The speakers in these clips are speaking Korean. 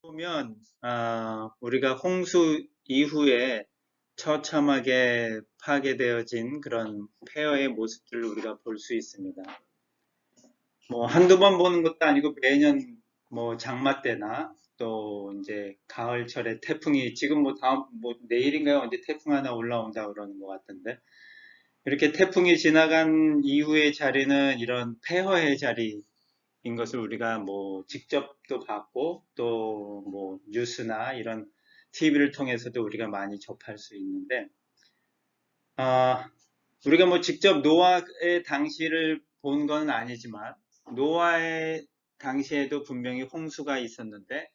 보면 우리가 홍수 이후에 처참하게 파괴되어진 그런 폐허의 모습들을 우리가 볼 수 있습니다. 뭐 한두 번 보는 것도 아니고 매년 뭐 장마 때나 또 이제 가을철에 태풍이 지금 뭐 다음 뭐 내일인가요? 언제 태풍 하나 올라온다 그러는 것 같은데 이렇게 태풍이 지나간 이후의 자리는 이런 폐허의 자리 인 것을 우리가 뭐 직접도 봤고 또 뭐 뉴스나 이런 TV를 통해서도 우리가 많이 접할 수 있는데 우리가 뭐 직접 노아의 당시를 본 건 아니지만 노아의 당시에도 분명히 홍수가 있었는데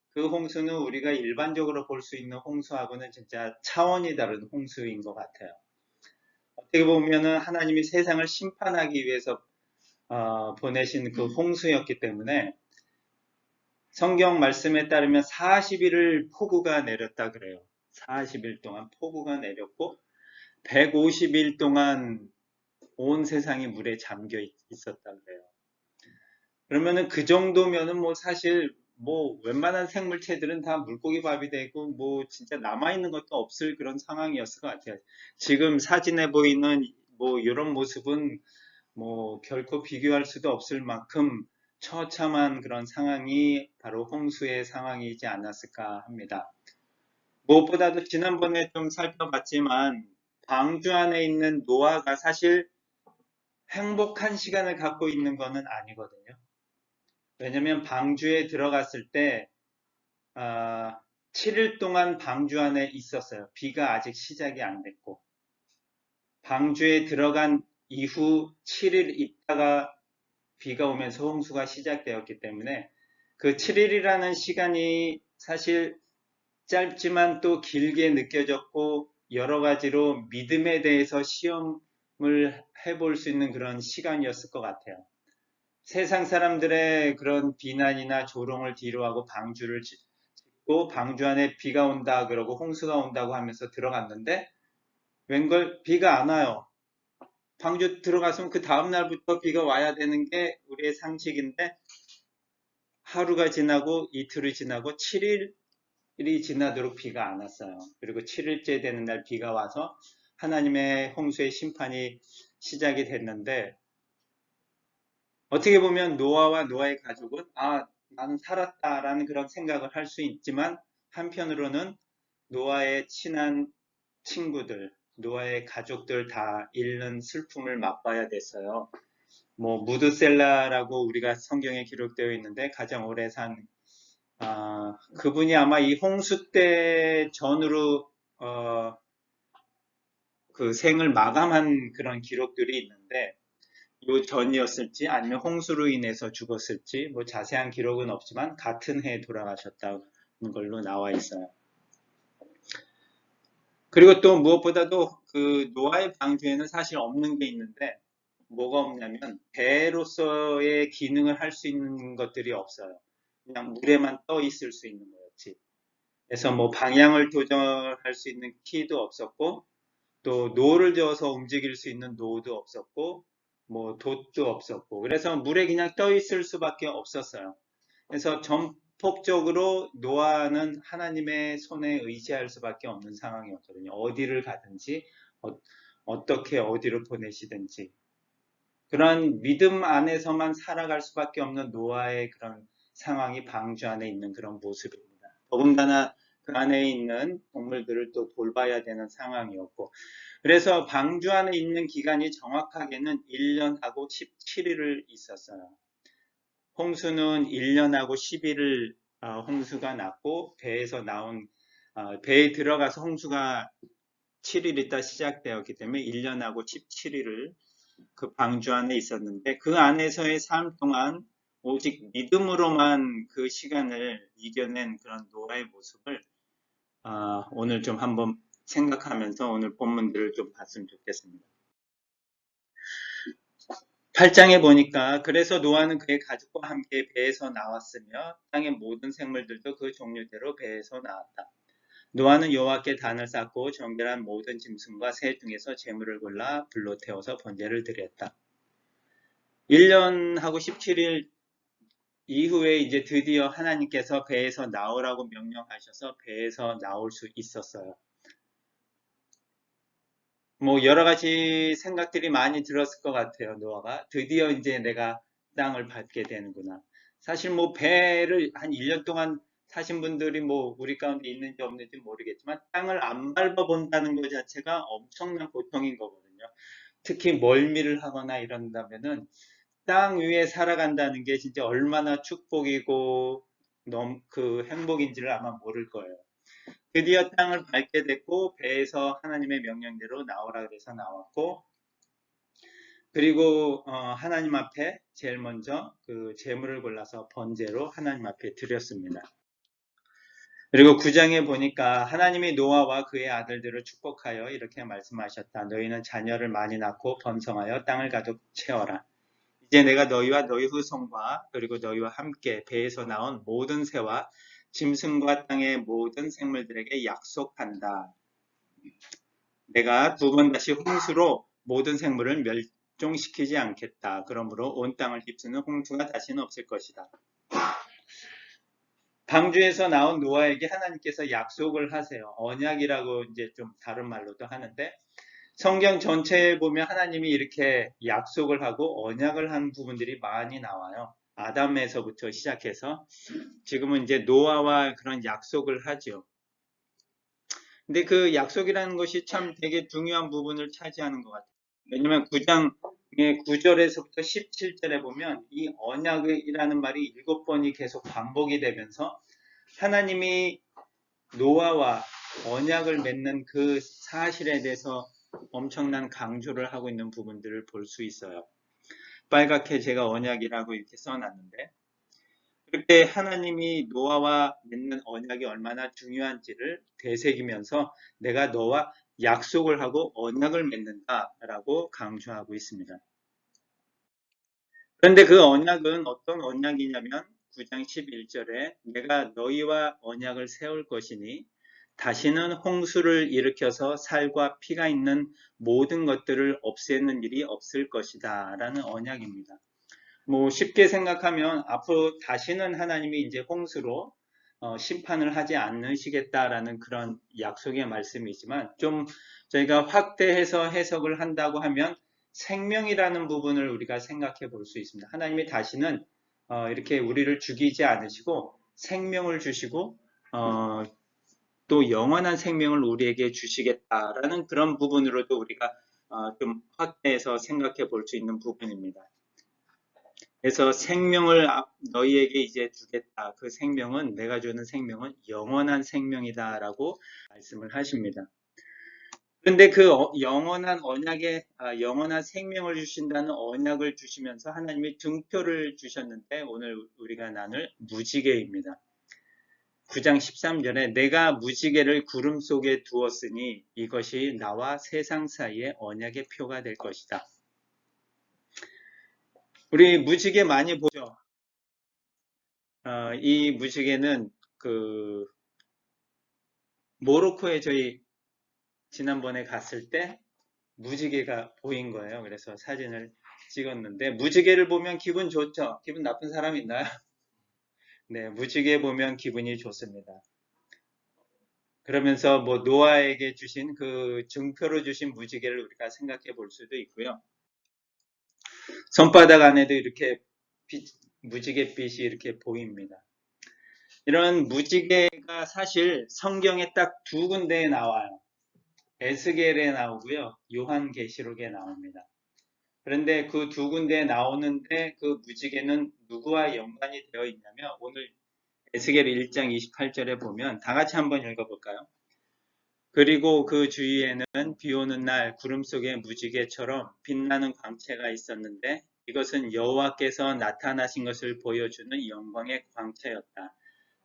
그 홍수는 우리가 일반적으로 볼 수 있는 홍수하고는 진짜 차원이 다른 홍수인 것 같아요. 어떻게 보면은 하나님이 세상을 심판하기 위해서 보내신 그 홍수였기 때문에 성경 말씀에 따르면 40일을 폭우가 내렸다 그래요. 40일 동안 폭우가 내렸고 150일 동안 온 세상이 물에 잠겨 있었다 그래요. 그러면은 그 정도면은 뭐 사실 뭐 웬만한 생물체들은 다 물고기 밥이 되고 뭐 진짜 남아있는 것도 없을 그런 상황이었을 것 같아요. 지금 사진에 보이는 뭐 이런 모습은 뭐 결코 비교할 수도 없을 만큼 처참한 그런 상황이 바로 홍수의 상황이지 않았을까 합니다. 무엇보다도 지난번에 좀 살펴봤지만 방주 안에 있는 노아가 사실 행복한 시간을 갖고 있는 것은 아니거든요. 왜냐하면 방주에 들어갔을 때 7일 동안 방주 안에 있었어요. 비가 아직 시작이 안 됐고 방주에 들어간 이후 7일 있다가 비가 오면서 홍수가 시작되었기 때문에 그 7일이라는 시간이 사실 짧지만 또 길게 느껴졌고 여러 가지로 믿음에 대해서 시험을 해볼 수 있는 그런 시간이었을 것 같아요. 세상 사람들의 그런 비난이나 조롱을 뒤로하고 방주를 짓고 방주 안에 비가 온다 그러고 홍수가 온다고 하면서 들어갔는데 웬걸 비가 안 와요. 방주 들어갔으면 그 다음 날부터 비가 와야 되는 게 우리의 상식인데 하루가 지나고 이틀이 지나고 7일이 지나도록 비가 안 왔어요. 그리고 7일째 되는 날 비가 와서 하나님의 홍수의 심판이 시작이 됐는데 어떻게 보면 노아와 노아의 가족은 나는 살았다라는 그런 생각을 할 수 있지만 한편으로는 노아의 친한 친구들, 노아의 가족들 다 잃는 슬픔을 맛봐야 됐어요. 뭐 무드셀라라고 우리가 성경에 기록되어 있는데 가장 오래 산 그분이 아마 이 홍수 때 전으로 그 생을 마감한 그런 기록들이 있는데 요 전이었을지 아니면 홍수로 인해서 죽었을지 뭐 자세한 기록은 없지만 같은 해에 돌아가셨다는 걸로 나와 있어요. 그리고 또 무엇보다도 그 노아의 방주에는 사실 없는 게 있는데 뭐가 없냐면 배로서의 기능을 할 수 있는 것들이 없어요. 그냥 물에만 떠 있을 수 있는 거였지. 그래서 뭐 방향을 조절할 수 있는 키도 없었고 또 노를 저어서 움직일 수 있는 노도 없었고 뭐 돛도 없었고 그래서 물에 그냥 떠 있을 수밖에 없었어요. 그래서 전폭적으로 노아는 하나님의 손에 의지할 수밖에 없는 상황이었거든요. 어디를 가든지 어떻게 어디로 보내시든지 그런 믿음 안에서만 살아갈 수밖에 없는 노아의 그런 상황이 방주 안에 있는 그런 모습입니다. 더군다나 그 안에 있는 동물들을 또 돌봐야 되는 상황이었고 그래서 방주 안에 있는 기간이 정확하게는 1년하고 17일을 있었어요. 홍수는 1년하고 10일을 홍수가 났고 배에 들어가서 홍수가 7일 있다 시작되었기 때문에 1년하고 17일을 그 방주 안에 있었는데 그 안에서의 삶 동안 오직 믿음으로만 그 시간을 이겨낸 그런 노아의 모습을 오늘 좀 한번 생각하면서 오늘 본문들을 좀 봤으면 좋겠습니다. 8장에 보니까 그래서 노아는 그의 가족과 함께 배에서 나왔으며 땅의 모든 생물들도 그 종류대로 배에서 나왔다. 노아는 여호와께 단을 쌓고 정결한 모든 짐승과 새 중에서 제물을 골라 불로 태워서 번제를 드렸다. 1년하고 17일 이후에 이제 드디어 하나님께서 배에서 나오라고 명령하셔서 배에서 나올 수 있었어요. 뭐 여러 가지 생각들이 많이 들었을 것 같아요. 노아가 드디어 이제 내가 땅을 밟게 되는구나. 사실 뭐 배를 한 1년 동안 사신 분들이 뭐 우리 가운데 있는지 없는지 모르겠지만 땅을 안 밟아본다는 것 자체가 엄청난 고통인 거거든요. 특히 멀미를 하거나 이런다면은 땅 위에 살아간다는 게 진짜 얼마나 축복이고 너무 그 행복인지를 아마 모를 거예요. 드디어 땅을 밟게 됐고 배에서 하나님의 명령대로 나오라 그래서 나왔고, 그리고 하나님 앞에 제일 먼저 그 제물을 골라서 번제로 하나님 앞에 드렸습니다. 그리고 9장에 보니까 하나님이 노아와 그의 아들들을 축복하여 이렇게 말씀하셨다. 너희는 자녀를 많이 낳고 번성하여 땅을 가득 채워라. 이제 내가 너희와 너희 후손과 그리고 너희와 함께 배에서 나온 모든 새와 짐승과 땅의 모든 생물들에게 약속한다. 내가 두 번 다시 홍수로 모든 생물을 멸종시키지 않겠다. 그러므로 온 땅을 휩쓰는 홍수가 다시는 없을 것이다. 방주에서 나온 노아에게 하나님께서 약속을 하세요. 언약이라고 이제 좀 다른 말로도 하는데, 성경 전체에 보면 하나님이 이렇게 약속을 하고 언약을 한 부분들이 많이 나와요. 아담에서부터 시작해서 지금은 이제 노아와 그런 약속을 하죠. 근데 그 약속이라는 것이 참 되게 중요한 부분을 차지하는 것 같아요. 왜냐면 9장의 9절에서부터 17절에 보면 이 언약이라는 말이 7번이 계속 반복이 되면서 하나님이 노아와 언약을 맺는 그 사실에 대해서 엄청난 강조를 하고 있는 부분들을 볼 수 있어요. 빨갛게 제가 언약이라고 이렇게 써놨는데, 그렇게 하나님이 노아와 맺는 언약이 얼마나 중요한지를 되새기면서 내가 너와 약속을 하고 언약을 맺는다라고 강조하고 있습니다. 그런데 그 언약은 어떤 언약이냐면 9장 11절에 내가 너희와 언약을 세울 것이니 다시는 홍수를 일으켜서 살과 피가 있는 모든 것들을 없애는 일이 없을 것이다 라는 언약입니다. 뭐 쉽게 생각하면 앞으로 다시는 하나님이 이제 홍수로 심판을 하지 않으시겠다라는 그런 약속의 말씀이지만, 좀 저희가 확대해서 해석을 한다고 하면 생명이라는 부분을 우리가 생각해 볼 수 있습니다. 하나님이 다시는 이렇게 우리를 죽이지 않으시고 생명을 주시고 또 영원한 생명을 우리에게 주시겠다라는 그런 부분으로도 우리가 좀 확대해서 생각해 볼 수 있는 부분입니다. 그래서 생명을 너희에게 이제 주겠다. 그 생명은, 내가 주는 생명은 영원한 생명이다 라고 말씀을 하십니다. 그런데 그 영원한 언약에, 영원한 생명을 주신다는 언약을 주시면서 하나님이 증표를 주셨는데, 오늘 우리가 나눌 무지개입니다. 9장 13절에 내가 무지개를 구름 속에 두었으니 이것이 나와 세상 사이의 언약의 표가 될 것이다. 우리 무지개 많이 보죠? 이 무지개는 그 모로코에 저희 지난번에 갔을 때 무지개가 보인 거예요. 그래서 사진을 찍었는데, 무지개를 보면 기분 좋죠? 기분 나쁜 사람 있나요? 네, 무지개 보면 기분이 좋습니다. 그러면서 뭐 노아에게 주신 그 증표로 주신 무지개를 우리가 생각해 볼 수도 있고요. 손바닥 안에도 이렇게 무지갯빛이 이렇게 보입니다. 이런 무지개가 사실 성경에 딱 두 군데에 나와요. 에스겔에 나오고요. 요한계시록에 나옵니다. 그런데 그 두 군데에 나오는데 그 무지개는 누구와 연관이 되어 있냐면, 오늘 에스겔 1장 28절에 보면 다 같이 한번 읽어볼까요? 그리고 그 주위에는 비 오는 날 구름 속에 무지개처럼 빛나는 광채가 있었는데 이것은 여호와께서 나타나신 것을 보여주는 영광의 광채였다.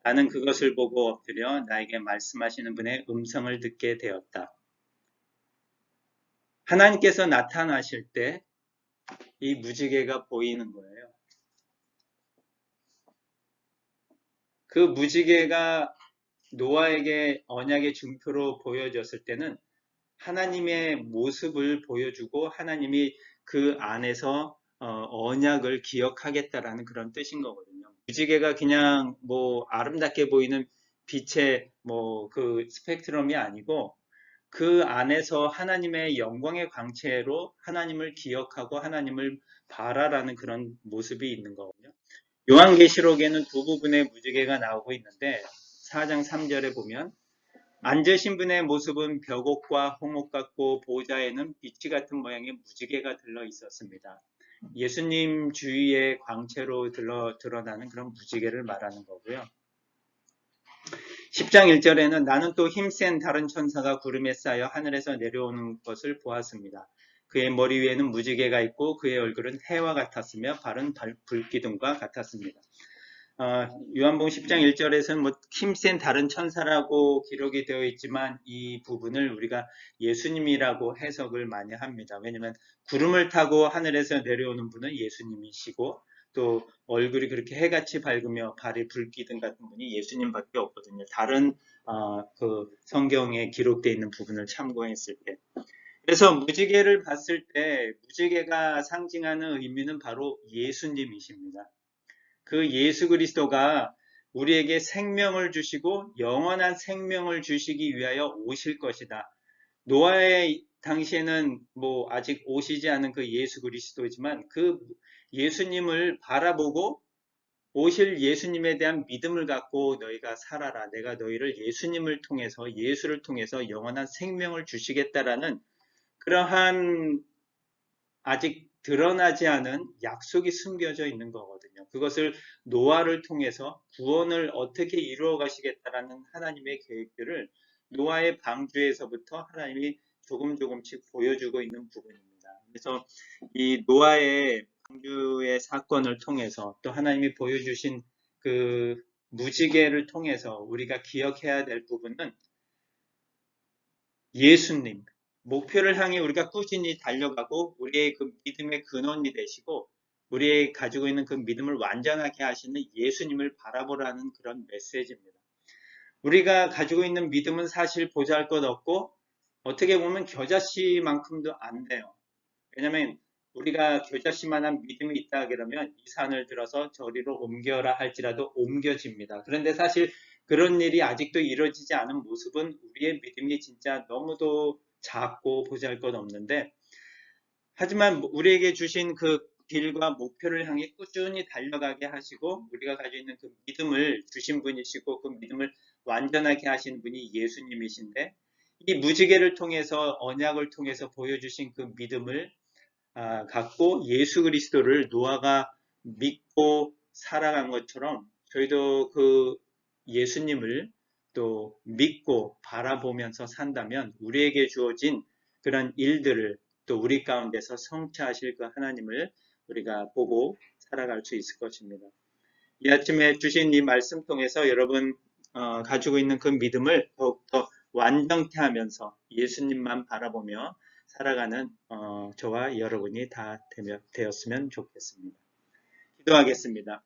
나는 그것을 보고 엎드려 나에게 말씀하시는 분의 음성을 듣게 되었다. 하나님께서 나타나실 때 이 무지개가 보이는 거예요. 그 무지개가 노아에게 언약의 증표로 보여졌을 때는 하나님의 모습을 보여주고 하나님이 그 안에서 언약을 기억하겠다라는 그런 뜻인 거거든요. 무지개가 그냥 뭐 아름답게 보이는 빛의 뭐 그 스펙트럼이 아니고 그 안에서 하나님의 영광의 광채로 하나님을 기억하고 하나님을 바라라는 그런 모습이 있는 거거든요. 요한계시록에는 두 부분의 무지개가 나오고 있는데 4장 3절에 보면 앉으신 분의 모습은 벽옥과 홍옥 같고 보좌에는 비치 같은 모양의 무지개가 들러 있었습니다. 예수님 주위의 광채로 드러나는 그런 무지개를 말하는 거고요. 10장 1절에는 나는 또 힘센 다른 천사가 구름에 쌓여 하늘에서 내려오는 것을 보았습니다. 그의 머리 위에는 무지개가 있고 그의 얼굴은 해와 같았으며 발은 불기둥과 같았습니다. 요한복음 10장 1절에서는 뭐 힘센 다른 천사라고 기록이 되어 있지만 이 부분을 우리가 예수님이라고 해석을 많이 합니다. 왜냐하면 구름을 타고 하늘에서 내려오는 분은 예수님이시고 또 얼굴이 그렇게 해같이 밝으며 발이 불기둥 같은 분이 예수님밖에 없거든요. 다른 그 성경에 기록되어 있는 부분을 참고했을 때. 그래서 무지개를 봤을 때 무지개가 상징하는 의미는 바로 예수님이십니다. 그 예수 그리스도가 우리에게 생명을 주시고 영원한 생명을 주시기 위하여 오실 것이다. 노아의 당시에는 뭐 아직 오시지 않은 그 예수 그리스도지만 그 예수님을 바라보고 오실 예수님에 대한 믿음을 갖고 너희가 살아라. 내가 너희를 예수님을 통해서 예수를 통해서 영원한 생명을 주시겠다라는 그러한 아직 드러나지 않은 약속이 숨겨져 있는 거거든요. 그것을 노아를 통해서 구원을 어떻게 이루어 가시겠다라는 하나님의 계획들을 노아의 방주에서부터 하나님이 조금씩 보여주고 있는 부분입니다. 그래서 이 노아의 방주의 사건을 통해서 또 하나님이 보여주신 그 무지개를 통해서 우리가 기억해야 될 부분은 예수님, 목표를 향해 우리가 꾸준히 달려가고 우리의 그 믿음의 근원이 되시고 우리의 가지고 있는 그 믿음을 완전하게 하시는 예수님을 바라보라는 그런 메시지입니다. 우리가 가지고 있는 믿음은 사실 보잘것 없고 어떻게 보면 겨자씨만큼도 안 돼요. 왜냐하면 우리가 겨자씨만한 믿음이 있다 그러면 이 산을 들어서 저리로 옮겨라 할지라도 옮겨집니다. 그런데 사실 그런 일이 아직도 이루어지지 않은 모습은 우리의 믿음이 진짜 너무도 작고 보잘것없는데 하지만 우리에게 주신 그 길과 목표를 향해 꾸준히 달려가게 하시고 우리가 가지고 있는 그 믿음을 주신 분이시고 그 믿음을 완전하게 하신 분이 예수님이신데 이 무지개를 통해서 언약을 통해서 보여주신 그 믿음을 갖고 예수 그리스도를 노아가 믿고 살아간 것처럼 저희도 그 예수님을 또 믿고 바라보면서 산다면 우리에게 주어진 그런 일들을 또 우리 가운데서 성취하실 그 하나님을 우리가 보고 살아갈 수 있을 것입니다. 이 아침에 주신 이 말씀 통해서 여러분 가지고 있는 그 믿음을 더욱더 완전케 하면서 예수님만 바라보며 살아가는 저와 여러분이 다 되었으면 좋겠습니다. 기도하겠습니다.